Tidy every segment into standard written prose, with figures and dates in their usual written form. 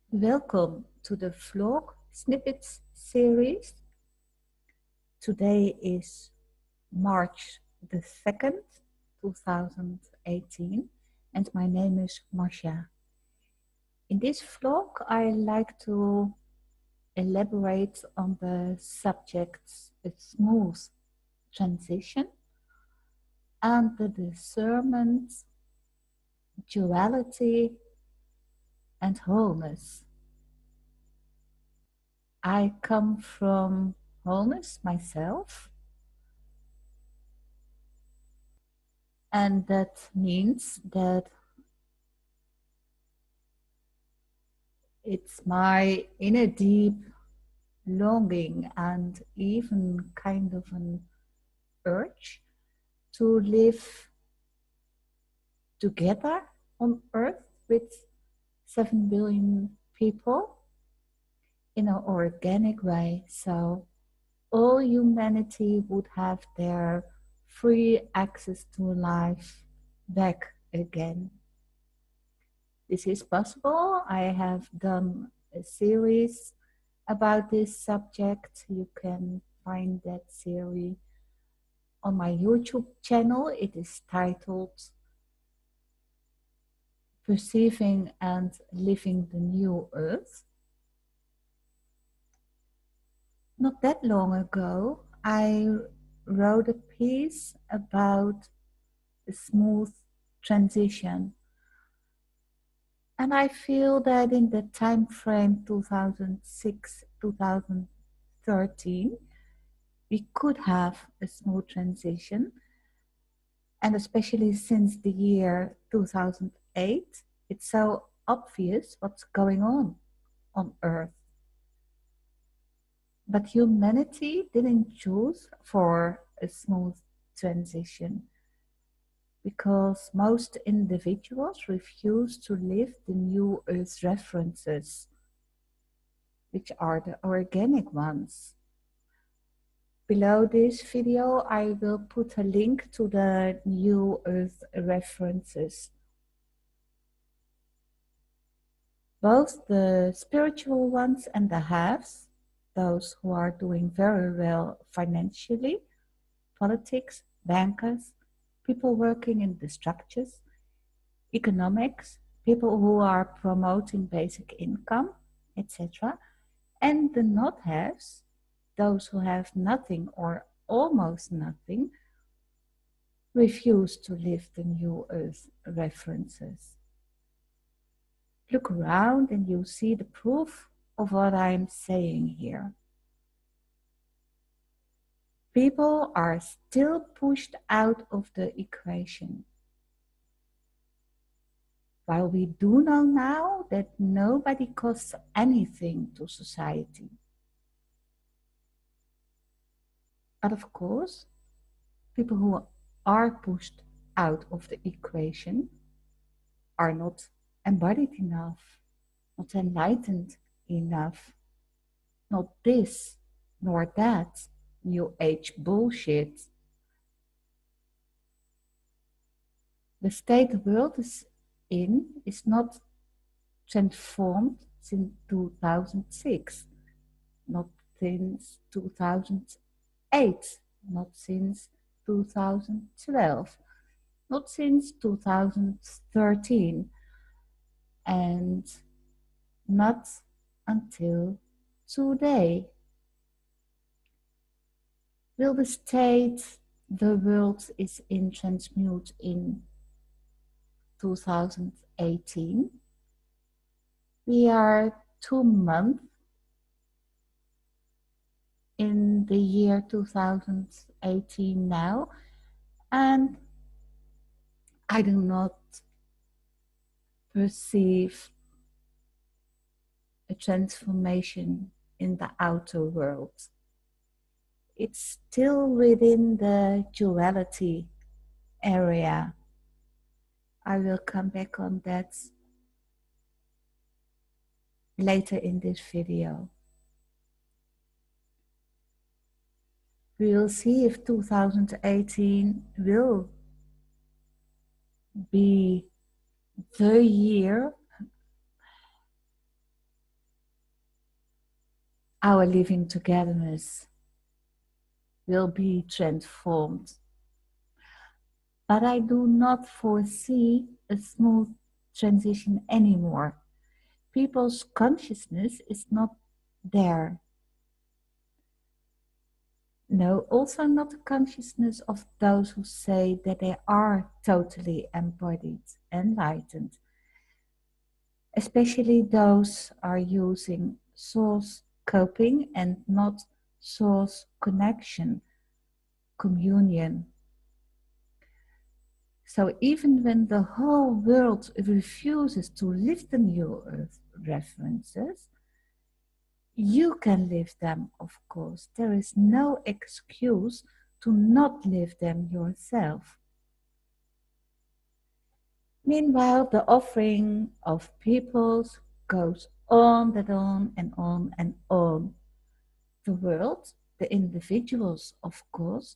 Welcome to the vlog snippets series. Today is March the 2nd, 2018, and my name is Marcia. In this vlog, I like to elaborate on the subjects a smooth transition and the discernment, duality, and wholeness. I come from wholeness myself, and that means that it's my inner deep longing and even kind of an urge to live together on earth with 7 billion people in an organic way. So all humanity would have their free access to life back again. This is possible. I have done a series about this subject. You can find that series on my YouTube channel. It is titled Perceiving and Living the New Earth. Not that long ago, I wrote a piece about a smooth transition. And I feel that in the time frame 2006-2013, we could have a smooth transition. And especially since the year 2008, it's so obvious what's going on Earth. But humanity didn't choose for a smooth transition because most individuals refuse to live the new Earth references, which are the organic ones. Below this video, I will put a link to the New Earth references. Both the spiritual ones and the halves, those who are doing very well financially, politics, bankers, people working in the structures, economics, people who are promoting basic income, etc. And the not halves, those who have nothing or almost nothing, refuse to live the New Earth references. Look around and you see the proof of what I'm saying here. People are still pushed out of the equation. While we do know now that nobody costs anything to society. But of course, people who are pushed out of the equation are not embodied enough, not enlightened enough, not this nor that New Age bullshit. The state the world is in is not transformed since 2006, not since 2008, not since 2012, not since 2013, and not until today. Will the state the world is in transmute in 2018? We are 2 months in the year 2018 now, and I do not perceive a transformation in the outer world. It's still within the duality area. I will come back on that later in this video. We will see if 2018 will be the year our living togetherness will be transformed. But I do not foresee a smooth transition anymore. People's consciousness is not there. No, also not the consciousness of those who say that they are totally embodied, enlightened. Especially those are using source coping and not source connection, communion. So even when the whole world refuses to live the New Earth references, you can live them, of course. There is no excuse to not live them yourself. Meanwhile, the offering of peoples goes on and on and on and on. The world, the individuals, of course,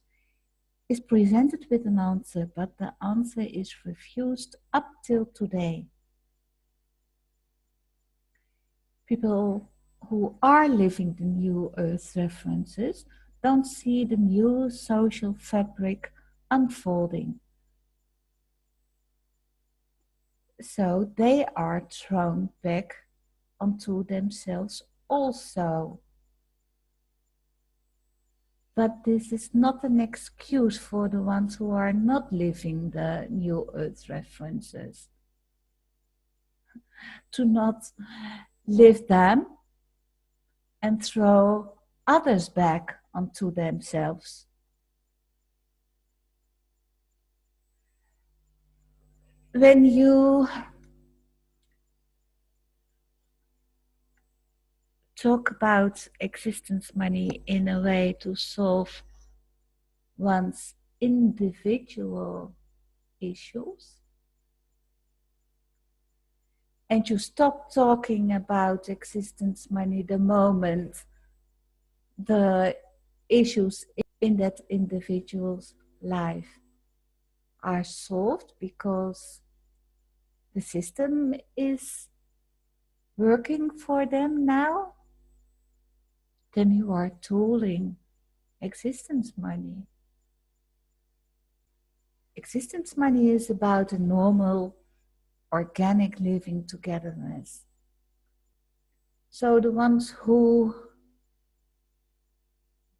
is presented with an answer, but the answer is refused up till today. People who are living the New Earth references don't see the new social fabric unfolding. So they are thrown back onto themselves also. But this is not an excuse for the ones who are not living the New Earth references to not live them and throw others back onto themselves. When you talk about existence money in a way to solve one's individual issues, and you stop talking about existence money the moment the issues in that individual's life are solved because the system is working for them now, then you are tooling existence money. Existence money is about a normal, organic living togetherness. So the ones who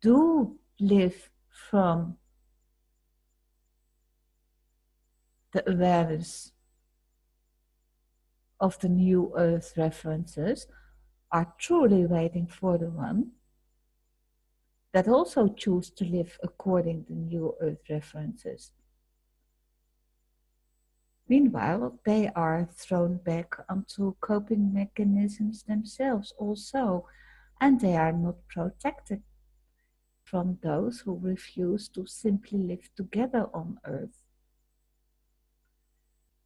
do live from the awareness of the New Earth references are truly waiting for the one that also choose to live according to New Earth references. Meanwhile, they are thrown back onto coping mechanisms themselves also, and they are not protected from those who refuse to simply live together on Earth.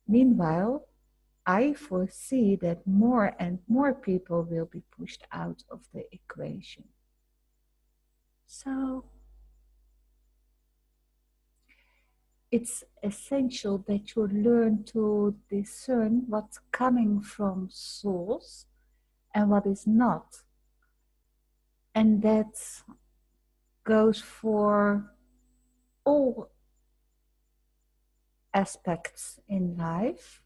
Meanwhile, I foresee that more and more people will be pushed out of the equation. So, it's essential that you learn to discern what's coming from source and what is not. And that goes for all aspects in life.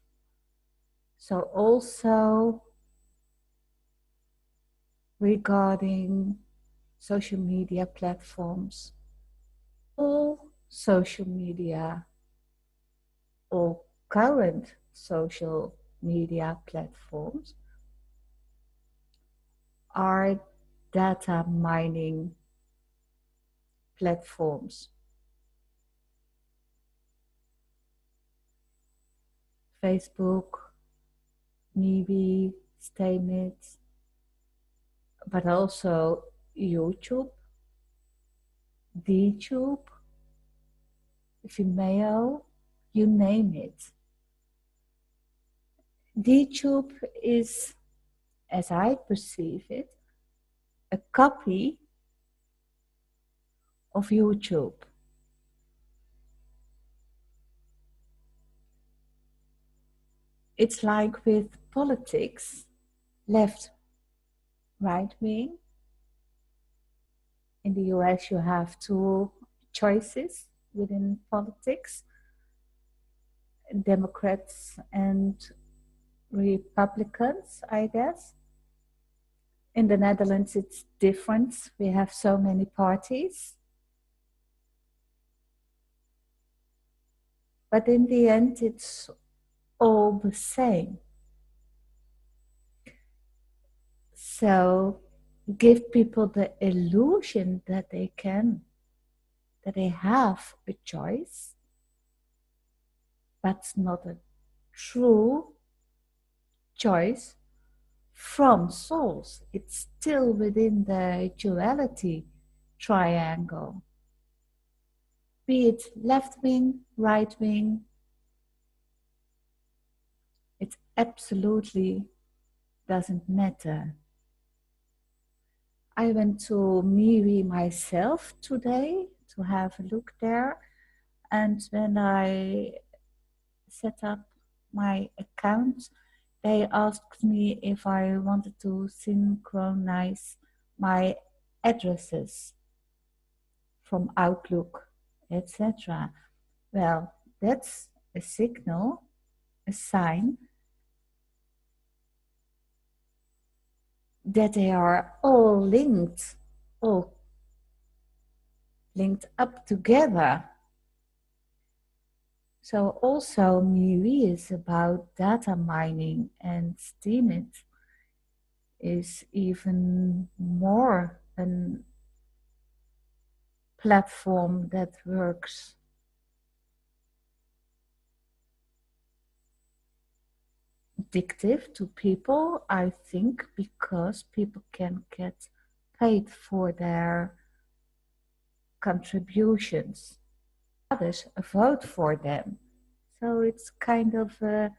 So also regarding social media platforms, all social media, all current social media platforms are data mining platforms. Facebook, maybe Statements, but also YouTube, DTube, Vimeo, you name it. DTube is, as I perceive it, a copy of YouTube. It's like with politics, left, right wing, In the US, you have two choices within politics, Democrats and Republicans, I guess. In the Netherlands, it's different. We have so many parties. But in the end, it's all the same. So give people the illusion that they have a choice. That's not a true choice from souls. It's still within the duality triangle. Be it left wing, right wing, it absolutely doesn't matter. I went to Miri myself today to have a look there, and when I set up my account, they asked me if I wanted to synchronize my addresses from Outlook, etc. Well, that's a signal, a sign that they are all linked up together. So also Miri is about data mining, and Steemit is even more a platform that works addictive to people, I think, because people can get paid for their contributions. Others vote for them. So it's kind of a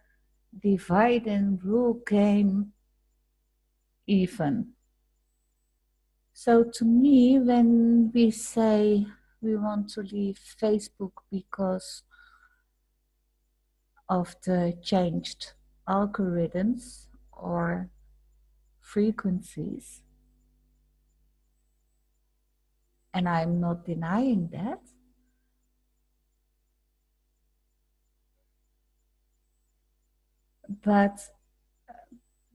divide and rule game even. So to me, when we say we want to leave Facebook because of the changed algorithms or frequencies, and I'm not denying that, but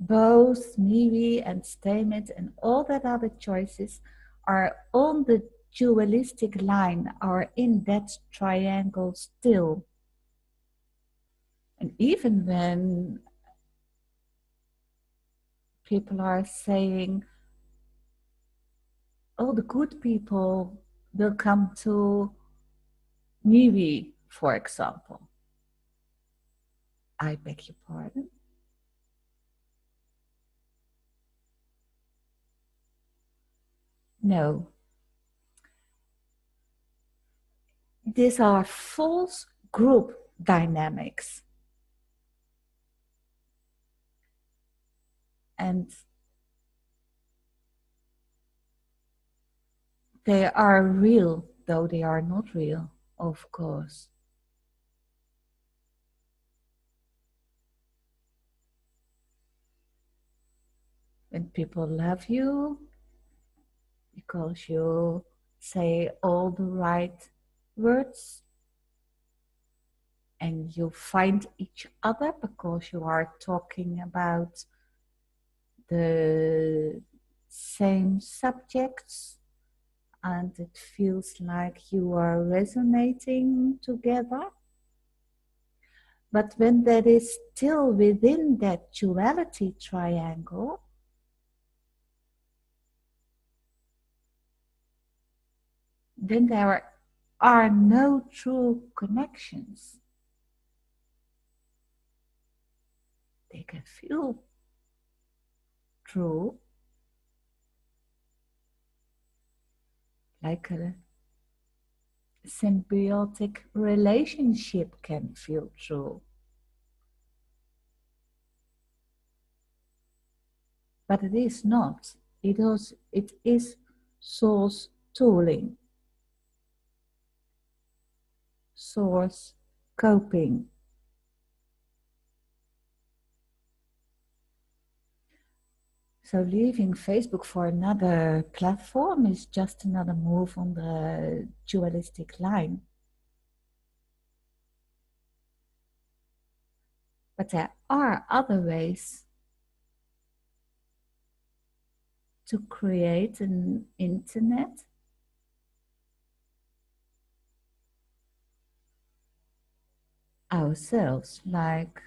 both Miri and Stamets and all that other choices are on the dualistic line, are in that triangle still. And even when people are saying, oh, the good people will come to Miri, for example. I beg your pardon? No. These are false group dynamics. And they are real, though they are not real, of course. When people love you because you say all the right words, and you find each other because you are talking about the same subjects, and it feels like you are resonating together. But when that is still within that duality triangle, then there are no true connections. They can feel true, like a symbiotic relationship can feel true. But it is not. It is source tooling, source coping. So leaving Facebook for another platform is just another move on the dualistic line. But there are other ways to create an internet ourselves, like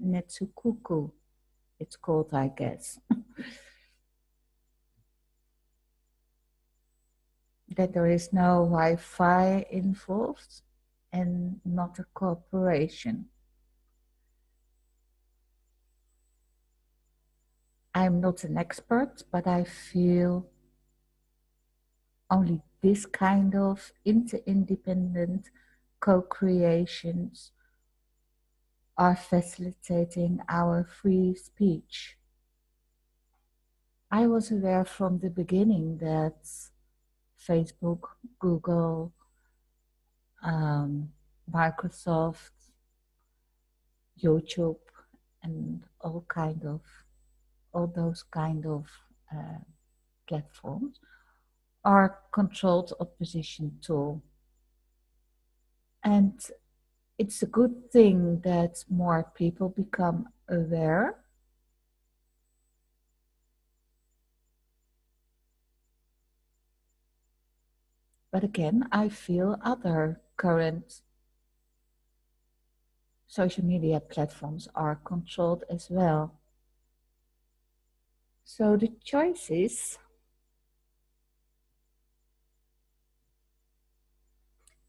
Netsukuku, it's called, I guess. That there is no Wi-Fi involved and not a corporation. I'm not an expert, but I feel only this kind of inter-independent co-creations are facilitating our free speech. I was aware from the beginning that Facebook, Google, Microsoft, YouTube, and all those kind of platforms are controlled opposition tool. And it's a good thing that more people become aware. But again, I feel other current social media platforms are controlled as well. So the choice is,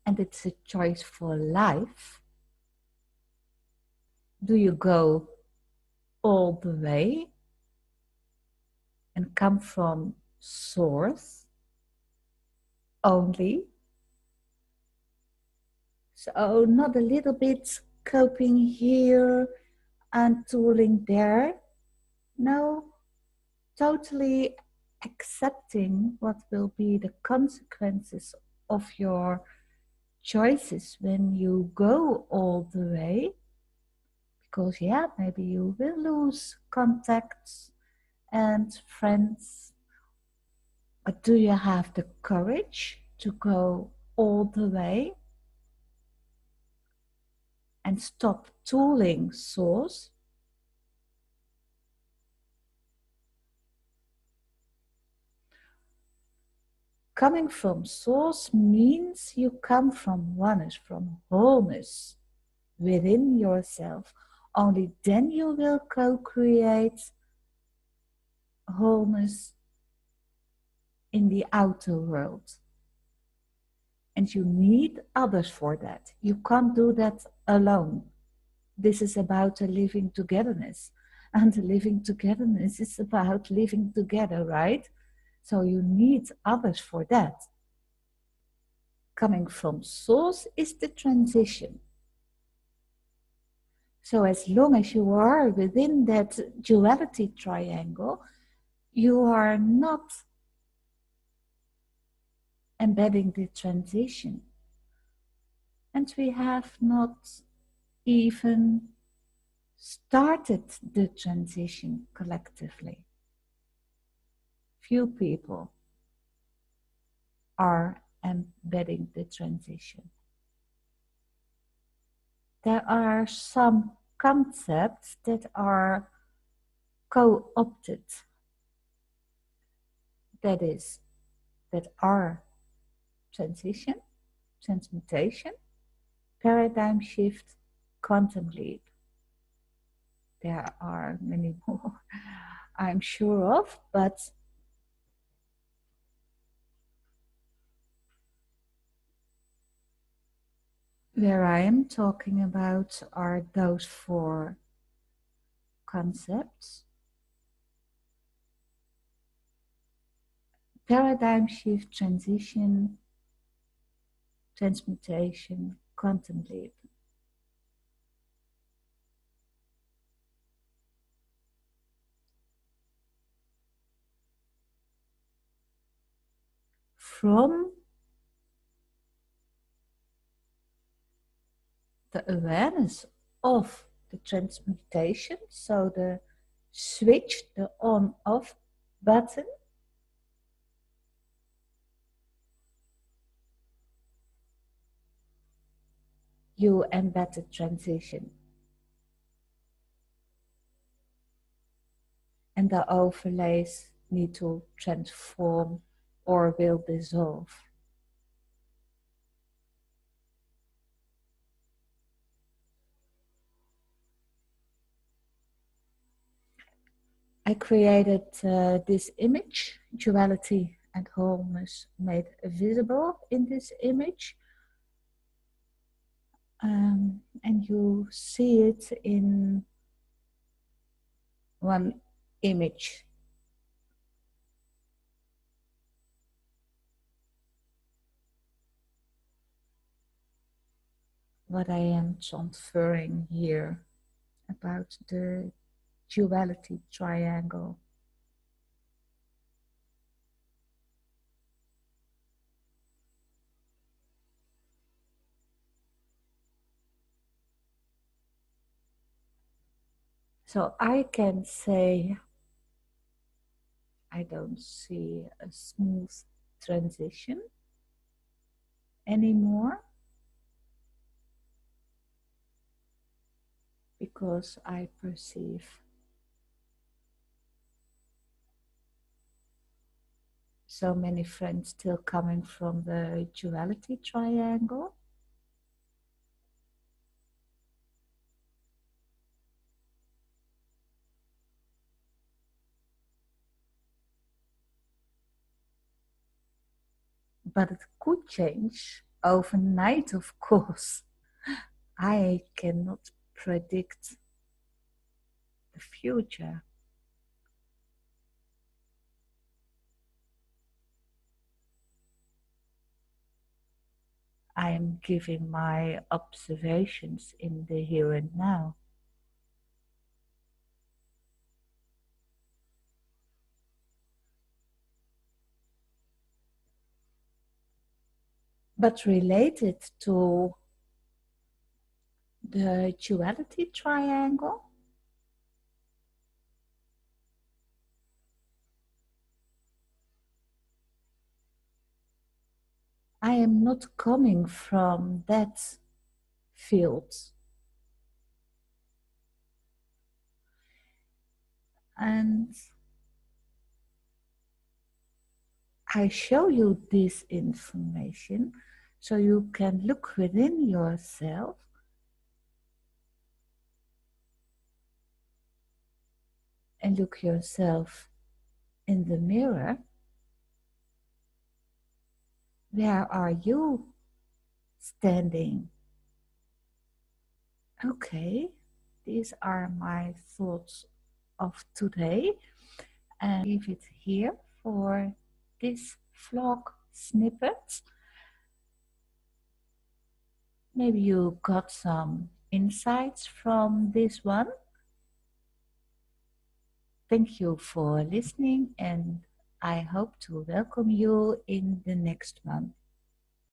and it's a choice for life, do you go all the way and come from source only? So not a little bit coping here and tooling there. No, totally accepting what will be the consequences of your choices when you go all the way. Because yeah, maybe you will lose contacts and friends. But do you have the courage to go all the way and stop tooling source? Coming from source means you come from oneness, from wholeness within yourself. Only then you will co-create wholeness in the outer world. And you need others for that. You can't do that alone. This is about a living togetherness. And the living togetherness is about living together, right? So you need others for that. Coming from source is the transition. So as long as you are within that duality triangle, you are not embedding the transition. And we have not even started the transition collectively. Few people are embedding the transition. There are some concepts that are co-opted, that are transition, transmutation, paradigm shift, quantum leap. There are many more, I'm sure of, but where I am talking about are those four concepts: paradigm shift, transition, transmutation, quantum leap. From the awareness of the transmutation, so the switch the on-off button, you embed the transition. And the overlays need to transform or will dissolve. I created this image, duality and wholeness made visible in this image. And you see it in one image. What I am transferring here about the duality triangle. So I can say I don't see a smooth transition anymore because I perceive so many friends still coming from the duality triangle. But it could change overnight, of course. I cannot predict the future. I am giving my observations in the here and now. But related to the duality triangle, I am not coming from that field. And I show you this information so you can look within yourself and look yourself in the mirror. Where are you standing? Okay, these are my thoughts of today, and leave it here for this vlog snippet. Maybe you got some insights from this one. Thank you for listening, and I hope to welcome you in the next one.